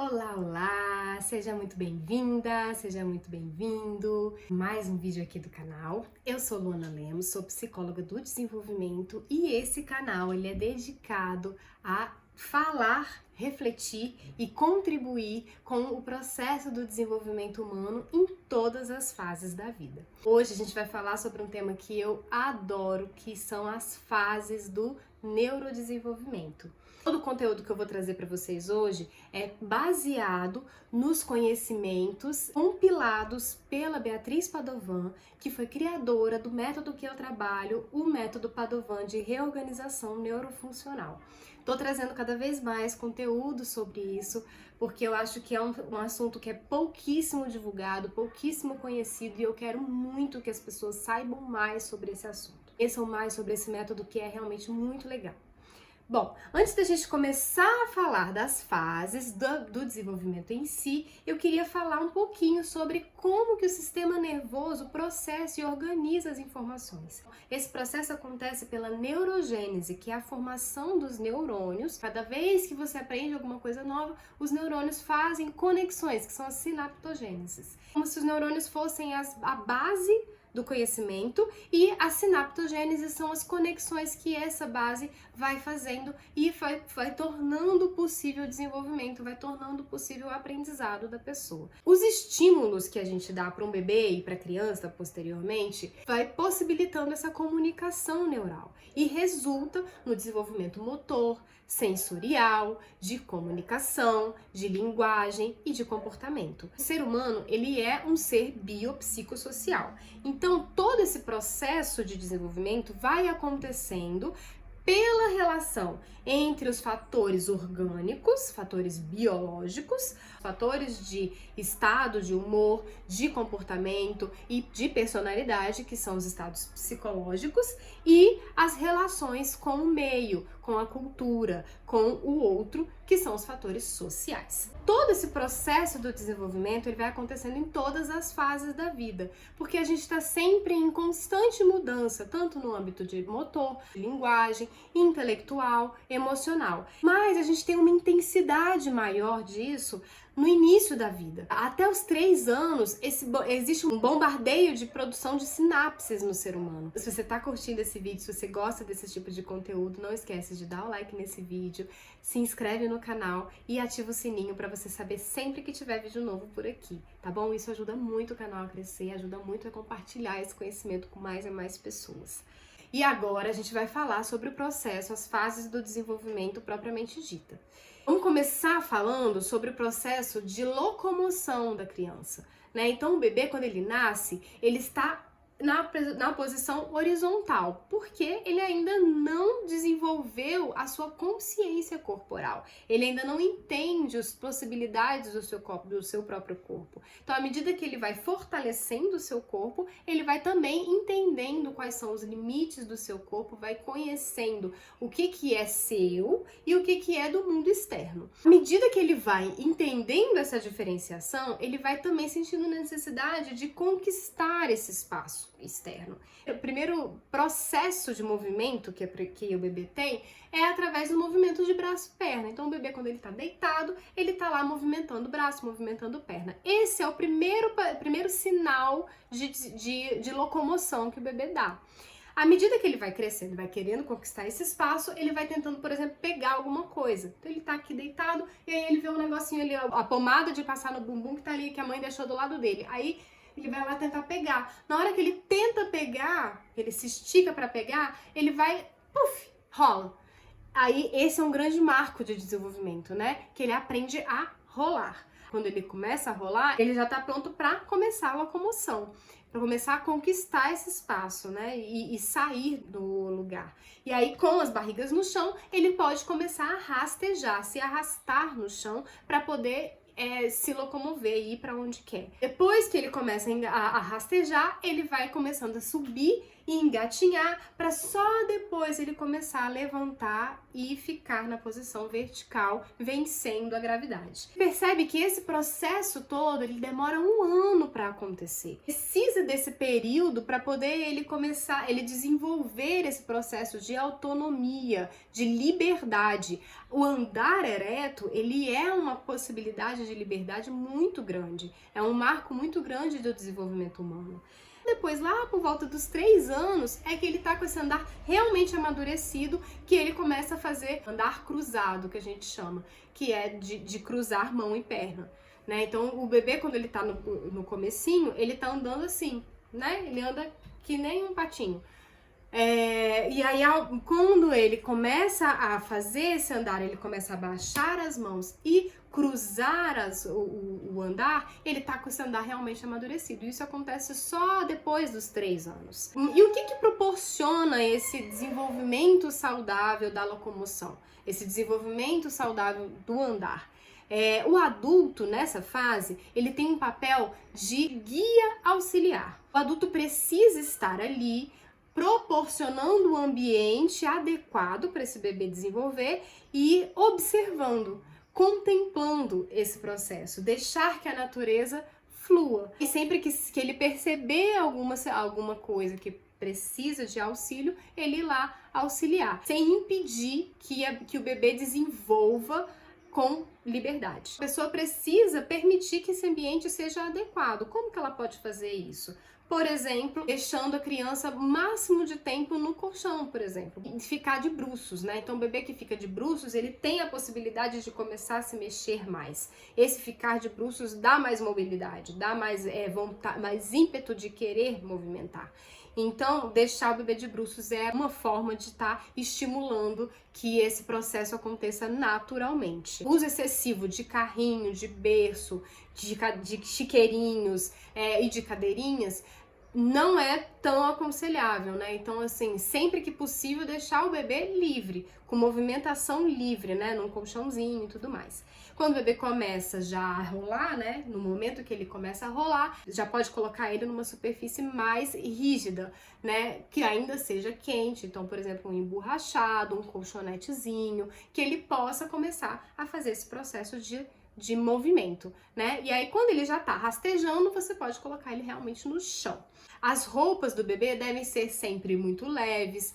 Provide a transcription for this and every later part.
Olá, olá! Seja muito bem-vinda, seja muito bem-vindo. Mais um vídeo aqui do canal. Eu sou Luana Lemos, sou psicóloga do desenvolvimento e esse canal ele é dedicado a falar, refletir e contribuir com o processo do desenvolvimento humano em todas as fases da vida. Hoje a gente vai falar sobre um tema que eu adoro, que são as fases do neurodesenvolvimento. Todo o conteúdo que eu vou trazer para vocês hoje é baseado nos conhecimentos compilados pela Beatriz Padovan, que foi criadora do método que eu trabalho, o método Padovan de reorganização neurofuncional. Estou trazendo cada vez mais conteúdo sobre isso, porque eu acho que é um assunto que é pouquíssimo divulgado, pouquíssimo conhecido, e eu quero muito que as pessoas saibam mais sobre esse assunto. Conheçam mais sobre esse método que é realmente muito legal. Bom, antes da gente começar a falar das fases do desenvolvimento em si, eu queria falar um pouquinho sobre como que o sistema nervoso processa e organiza as informações. Esse processo acontece pela neurogênese, que é a formação dos neurônios. Cada vez que você aprende alguma coisa nova, os neurônios fazem conexões, que são as sinaptogêneses. Como se os neurônios fossem a base do conhecimento, e a sinaptogênese são as conexões que essa base vai fazendo e vai tornando possível o desenvolvimento, vai tornando possível o aprendizado da pessoa. Os estímulos que a gente dá para um bebê e para a criança posteriormente vai possibilitando essa comunicação neural e resulta no desenvolvimento motor, sensorial, de comunicação, de linguagem e de comportamento. O ser humano, ele é um ser biopsicossocial. Então, todo esse processo de desenvolvimento vai acontecendo pela relação entre os fatores orgânicos, fatores biológicos, fatores de estado de humor, de comportamento e de personalidade, que são os estados psicológicos, e as relações com o meio, com a cultura, com o outro, que são os fatores sociais. Todo esse processo do desenvolvimento ele vai acontecendo em todas as fases da vida, porque a gente está sempre em constante mudança, tanto no âmbito de motor, de linguagem, intelectual, emocional. Mas a gente tem uma intensidade maior disso no início da vida. Até os 3 anos, existe um bombardeio de produção de sinapses no ser humano. Se você está curtindo esse vídeo, se você gosta desse tipo de conteúdo, não esquece de dar o like nesse vídeo, se inscreve no canal e ativa o sininho para você saber sempre que tiver vídeo novo por aqui, tá bom? Isso ajuda muito o canal a crescer, ajuda muito a compartilhar esse conhecimento com mais e mais pessoas. E agora a gente vai falar sobre o processo, as fases do desenvolvimento propriamente dita. Vamos começar falando sobre o processo de locomoção da criança, né? Então, o bebê, quando ele nasce, ele está na posição horizontal, porque ele ainda não desenvolveu a sua consciência corporal. Ele ainda não entende as possibilidades do seu próprio corpo. Então, à medida que ele vai fortalecendo o seu corpo, ele vai também entendendo quais são os limites do seu corpo, vai conhecendo o que é seu e o que é do mundo externo. À medida que ele vai entendendo essa diferenciação, ele vai também sentindo necessidade de conquistar esse espaço externo. O primeiro processo de movimento que o bebê tem é através do movimento de braço e perna. Então, o bebê, quando ele está deitado, ele está lá movimentando o braço, movimentando a perna. Esse é o primeiro sinal de locomoção que o bebê dá. À medida que ele vai crescendo, vai querendo conquistar esse espaço, ele vai tentando, por exemplo, pegar alguma coisa. Então, ele tá aqui deitado e aí ele vê um negocinho ali, a pomada de passar no bumbum que tá ali, que a mãe deixou do lado dele. Aí, ele vai lá tentar pegar. Na hora que ele tenta pegar, ele se estica para pegar, ele vai, puf, rola. Aí, esse é um grande marco de desenvolvimento, né? Que ele aprende a rolar. Quando ele começa a rolar, ele já tá pronto para começar a locomoção, para começar a conquistar esse espaço, né? E sair do lugar. E aí, com as barrigas no chão, ele pode começar a rastejar, se arrastar no chão para poder se locomover e ir para onde quer. Depois que ele começa a rastejar, ele vai começando a subir e engatinhar, para só depois ele começar a levantar e ficar na posição vertical, vencendo a gravidade. Percebe que esse processo todo, ele demora um ano para acontecer. Precisa desse período para poder ele desenvolver esse processo de autonomia, de liberdade. O andar ereto, ele é uma possibilidade de liberdade muito grande. É um marco muito grande do desenvolvimento humano. Depois, lá por volta dos 3 anos, é que ele tá com esse andar realmente amadurecido, que ele começa a fazer andar cruzado, que a gente chama, que é de cruzar mão e perna, né? Então, o bebê, quando ele tá no comecinho, ele tá andando assim, né? Ele anda que nem um patinho. E aí, quando ele começa a fazer esse andar, ele começa a baixar as mãos e cruzar o andar, ele tá com esse andar realmente amadurecido. Isso acontece só depois dos 3 anos. E o que proporciona esse desenvolvimento saudável da locomoção? Esse desenvolvimento saudável do andar? O adulto, nessa fase, ele tem um papel de guia auxiliar. O adulto precisa estar ali, proporcionando um ambiente adequado para esse bebê desenvolver e observando, contemplando esse processo, deixar que a natureza flua. E sempre que ele perceber alguma coisa que precisa de auxílio, ele ir lá auxiliar, sem impedir que o bebê desenvolva com liberdade. A pessoa precisa permitir que esse ambiente seja adequado. Como que ela pode fazer isso? Por exemplo, deixando a criança o máximo de tempo no colchão, por exemplo, e ficar de bruços, né? Então, o bebê que fica de bruços, ele tem a possibilidade de começar a se mexer mais. Esse ficar de bruços dá mais mobilidade, dá mais vontade, mais ímpeto de querer movimentar. Então, deixar o bebê de bruços é uma forma de estar estimulando que esse processo aconteça naturalmente. O uso excessivo de carrinho, de berço, de chiqueirinhos e de cadeirinhas não é tão aconselhável, né? Então, assim, sempre que possível, deixar o bebê livre, com movimentação livre, né? Num colchãozinho e tudo mais. Quando o bebê começa já a rolar, né? No momento que ele começa a rolar, já pode colocar ele numa superfície mais rígida, né? Que ainda seja quente. Então, por exemplo, um emborrachado, um colchonetezinho, que ele possa começar a fazer esse processo de movimento, né? E aí, quando ele já tá rastejando, você pode colocar ele realmente no chão. As roupas do bebê devem ser sempre muito leves,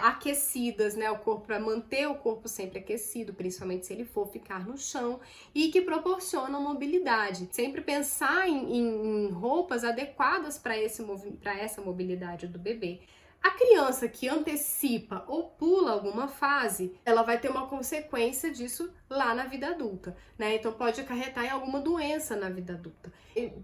aquecidas, né? O corpo, para manter o corpo sempre aquecido, principalmente se ele for ficar no chão, e que proporcionam mobilidade. Sempre pensar em roupas adequadas para essa mobilidade do bebê. A criança que antecipa ou pula alguma fase, ela vai ter uma consequência disso lá na vida adulta, né? Então pode acarretar em alguma doença na vida adulta.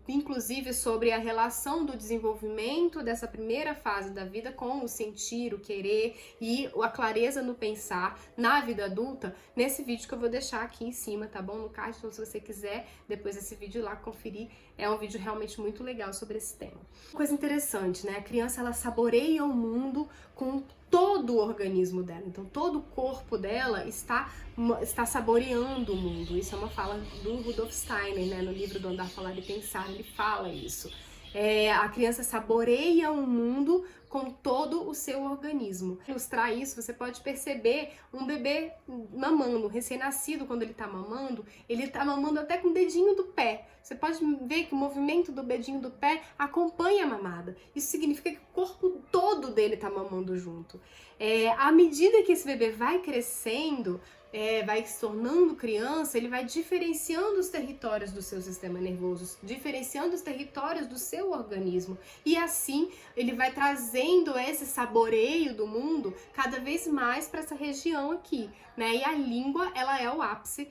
Inclusive sobre a relação do desenvolvimento dessa primeira fase da vida com o sentir, o querer e a clareza no pensar na vida adulta, nesse vídeo que eu vou deixar aqui em cima, tá bom? No card, então se você quiser depois desse vídeo ir lá conferir, é um vídeo realmente muito legal sobre esse tema. Coisa interessante, né? A criança, ela saboreia o mundo com todo o organismo dela. Então, todo o corpo dela está saboreando o mundo. Isso é uma fala do Rudolf Steiner, né? No livro do Andar, Falar e Pensar, ele fala isso. A criança saboreia o mundo com todo o seu organismo. Para ilustrar isso, você pode perceber um bebê mamando, recém-nascido, quando ele tá mamando até com o dedinho do pé. Você pode ver que o movimento do dedinho do pé acompanha a mamada. Isso significa que o corpo todo dele tá mamando junto. À medida que esse bebê vai crescendo, vai se tornando criança, ele vai diferenciando os territórios do seu sistema nervoso, diferenciando os territórios do seu organismo. E assim, ele vai trazendo esse saboreio do mundo cada vez mais para essa região aqui, né? E a língua, ela é o ápice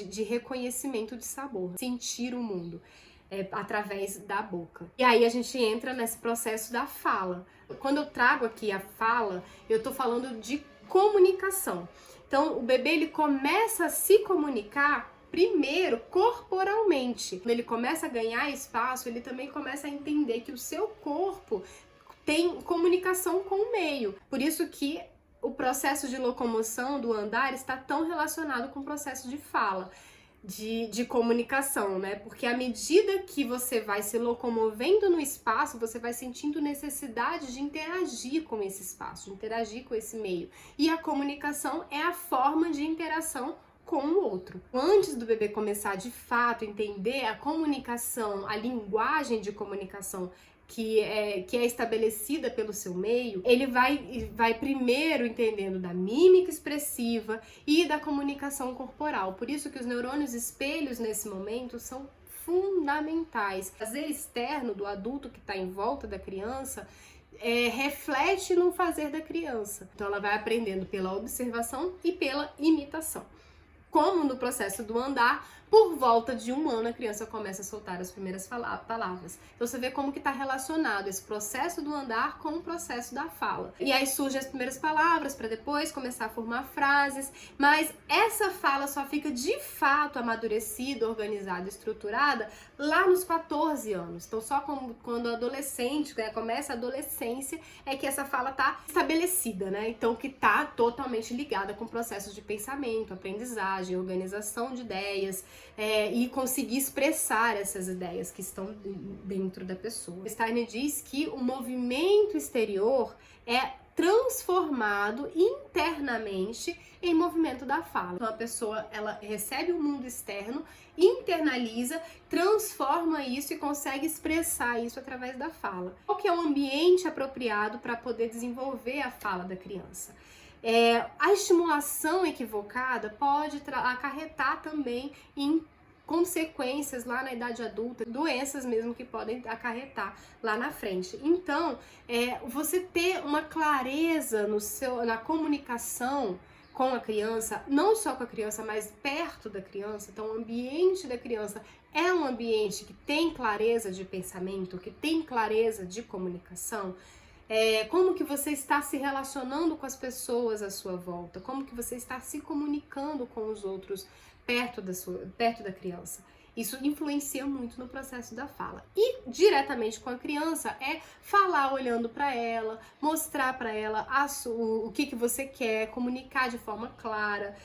de reconhecimento de sabor, sentir o mundo. Através da boca. E aí a gente entra nesse processo da fala. Quando eu trago aqui a fala, eu tô falando de comunicação. Então, o bebê, ele começa a se comunicar primeiro corporalmente. Quando ele começa a ganhar espaço, ele também começa a entender que o seu corpo tem comunicação com o meio. Por isso que o processo de locomoção do andar está tão relacionado com o processo de fala. de comunicação, né? Porque à medida que você vai se locomovendo no espaço, você vai sentindo necessidade de interagir com esse espaço, de interagir com esse meio. E a comunicação é a forma de interação com o outro. Antes do bebê começar de fato a entender a comunicação, a linguagem de comunicação que é estabelecida pelo seu meio, ele vai primeiro entendendo da mímica expressiva e da comunicação corporal. Por isso que os neurônios espelhos nesse momento são fundamentais. O fazer externo do adulto que está em volta da criança reflete no fazer da criança. Então ela vai aprendendo pela observação e pela imitação. Como no processo do andar, por volta de 1 ano a criança começa a soltar as primeiras palavras. Então você vê como que está relacionado esse processo do andar com o processo da fala. E aí surgem as primeiras palavras para depois começar a formar frases, mas essa fala só fica de fato amadurecida, organizada, estruturada lá nos 14 anos. Então só quando o adolescente, né, começa a adolescência, é que essa fala está estabelecida, né? Então que está totalmente ligada com processos de pensamento, aprendizagem, organização de ideias, e conseguir expressar essas ideias que estão dentro da pessoa. Steiner diz que o movimento exterior é transformado internamente em movimento da fala. Então a pessoa, ela recebe o mundo externo, internaliza, transforma isso e consegue expressar isso através da fala. Qual que é o ambiente apropriado para poder desenvolver a fala da criança? A estimulação equivocada pode acarretar também em consequências lá na idade adulta, doenças mesmo que podem acarretar lá na frente. Então, você ter uma clareza na comunicação com a criança, não só com a criança, mas perto da criança. Então, o ambiente da criança é um ambiente que tem clareza de pensamento, que tem clareza de comunicação. Como que você está se relacionando com as pessoas à sua volta, como que você está se comunicando com os outros perto da criança. Isso influencia muito no processo da fala. E diretamente com a criança é falar olhando para ela, mostrar para ela o que você quer, comunicar de forma clara.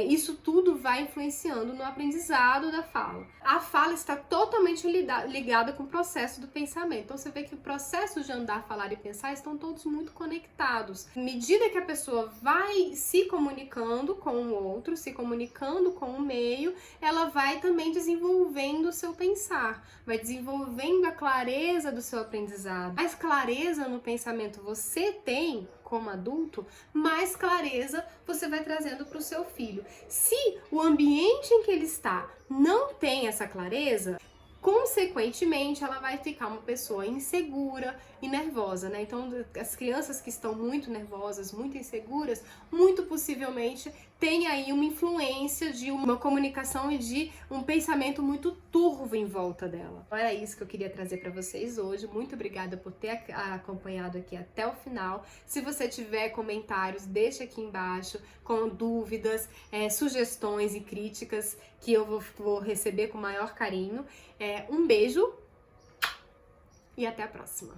Isso tudo vai influenciando no aprendizado da fala. A fala está totalmente ligada com o processo do pensamento. Então você vê que o processo de andar, falar e pensar estão todos muito conectados. À medida que a pessoa vai se comunicando com o outro, se comunicando com o meio, ela vai também desenvolvendo o seu pensar, vai desenvolvendo a clareza do seu aprendizado. Mais clareza no pensamento você tem como adulto, mais clareza você vai trazendo para o seu filho. Se o ambiente em que ele está não tem essa clareza, consequentemente, ela vai ficar uma pessoa insegura e nervosa, né? Então, as crianças que estão muito nervosas, muito inseguras, muito possivelmente tem aí uma influência de uma comunicação e de um pensamento muito turvo em volta dela. Era isso que eu queria trazer para vocês hoje. Muito obrigada por ter acompanhado aqui até o final. Se você tiver comentários, deixa aqui embaixo com dúvidas, sugestões e críticas que eu vou receber com o maior carinho. Um beijo e até a próxima!